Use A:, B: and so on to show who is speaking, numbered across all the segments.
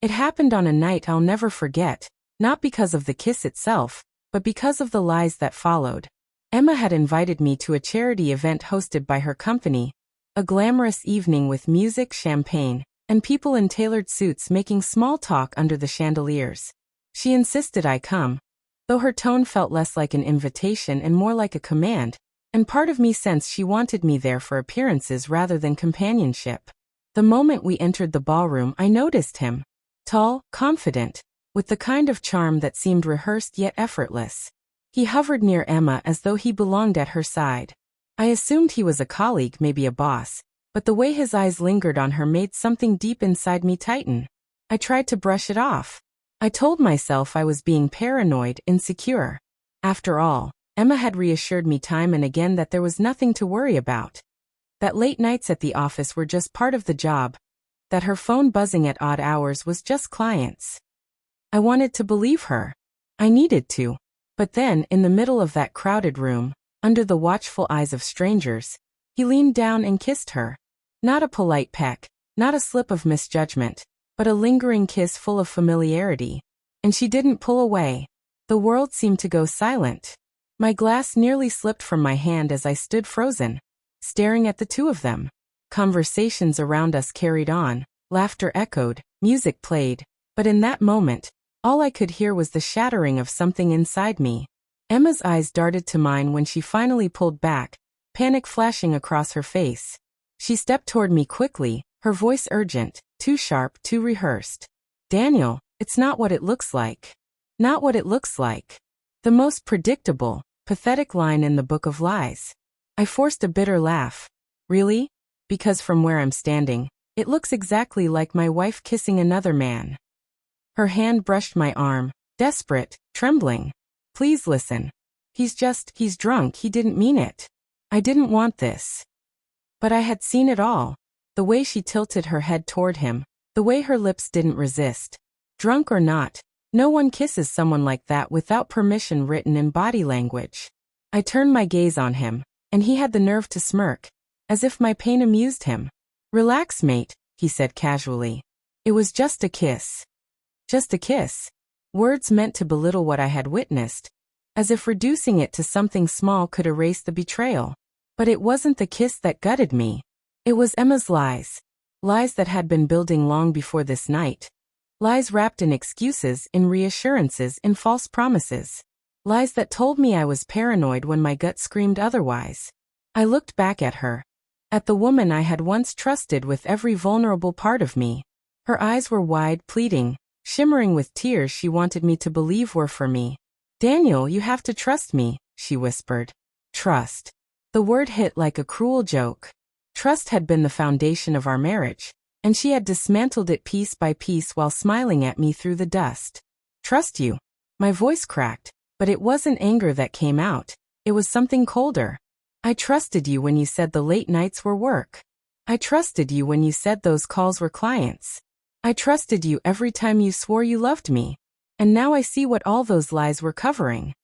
A: It happened on a night I'll never forget, not because of the kiss itself, but because of the lies that followed. Emma had invited me to a charity event hosted by her company, a glamorous evening with music, champagne, and people in tailored suits making small talk under the chandeliers. She insisted I come, though her tone felt less like an invitation and more like a command, and part of me sensed she wanted me there for appearances rather than companionship. The moment we entered the ballroom, I noticed him. Tall, confident, with the kind of charm that seemed rehearsed yet effortless. He hovered near Emma as though he belonged at her side. I assumed he was a colleague, maybe a boss, but the way his eyes lingered on her made something deep inside me tighten. I tried to brush it off. I told myself I was being paranoid, insecure. After all, Emma had reassured me time and again that there was nothing to worry about. That late nights at the office were just part of the job. That her phone buzzing at odd hours was just clients. I wanted to believe her. I needed to. But then, in the middle of that crowded room, under the watchful eyes of strangers, he leaned down and kissed her. Not a polite peck, not a slip of misjudgment, but a lingering kiss full of familiarity. And she didn't pull away. The world seemed to go silent. My glass nearly slipped from my hand as I stood frozen, staring at the two of them. Conversations around us carried on, laughter echoed, music played, but in that moment, all I could hear was the shattering of something inside me. Emma's eyes darted to mine when she finally pulled back, panic flashing across her face. She stepped toward me quickly, her voice urgent, too sharp, too rehearsed. Daniel, it's not what it looks like. Not what it looks like. The most predictable, pathetic line in the book of lies. I forced a bitter laugh. Really? Because from where I'm standing, it looks exactly like my wife kissing another man. Her hand brushed my arm, desperate, trembling. Please listen. He's drunk, he didn't mean it. I didn't want this. But I had seen it all. The way she tilted her head toward him, the way her lips didn't resist. Drunk or not, no one kisses someone like that without permission written in body language. I turned my gaze on him, and he had the nerve to smirk, as if my pain amused him. Relax, mate, he said casually. It was just a kiss. Just a kiss. Words meant to belittle what I had witnessed, as if reducing it to something small could erase the betrayal. But it wasn't the kiss that gutted me. It was Emma's lies. Lies that had been building long before this night. Lies wrapped in excuses, in reassurances, in false promises. Lies that told me I was paranoid when my gut screamed otherwise. I looked back at her. At the woman I had once trusted with every vulnerable part of me. Her eyes were wide, pleading, shimmering with tears she wanted me to believe were for me. Daniel, you have to trust me, she whispered. Trust. The word hit like a cruel joke. Trust had been the foundation of our marriage, and she had dismantled it piece by piece while smiling at me through the dust. Trust you. My voice cracked, but it wasn't anger that came out. It was something colder. I trusted you when you said the late nights were work. I trusted you when you said those calls were clients. I trusted you every time you swore you loved me. And now I see what all those lies were covering.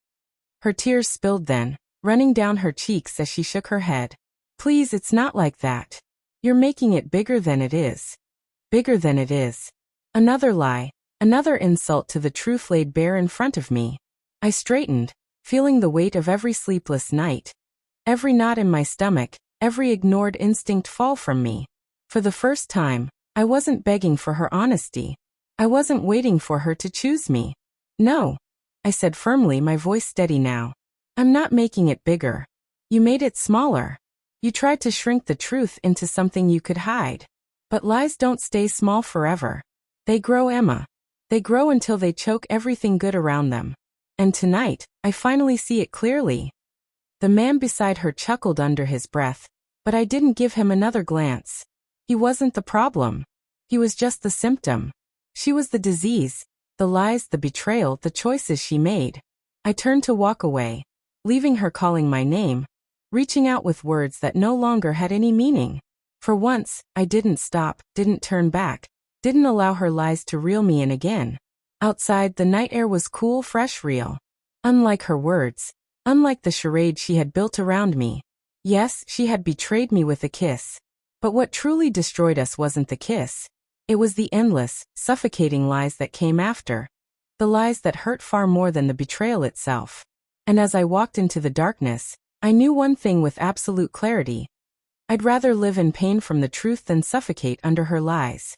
A: Her tears spilled then, running down her cheeks as she shook her head. Please, it's not like that. You're making it bigger than it is. Bigger than it is. Another lie, another insult to the truth laid bare in front of me. I straightened, feeling the weight of every sleepless night. Every knot in my stomach, every ignored instinct fall from me. For the first time, I wasn't begging for her honesty. I wasn't waiting for her to choose me. No, I said firmly, my voice steady now. I'm not making it bigger. You made it smaller. You tried to shrink the truth into something you could hide. But lies don't stay small forever. They grow, Emma. They grow until they choke everything good around them. And tonight, I finally see it clearly. The man beside her chuckled under his breath, but I didn't give him another glance. He wasn't the problem. He was just the symptom. She was the disease, the lies, the betrayal, the choices she made. I turned to walk away, leaving her calling my name, reaching out with words that no longer had any meaning. For once, I didn't stop, didn't turn back, didn't allow her lies to reel me in again. Outside, the night air was cool, fresh, real. Unlike her words, unlike the charade she had built around me. Yes, she had betrayed me with a kiss. But what truly destroyed us wasn't the kiss. It was the endless, suffocating lies that came after. The lies that hurt far more than the betrayal itself. And as I walked into the darkness, I knew one thing with absolute clarity. I'd rather live in pain from the truth than suffocate under her lies.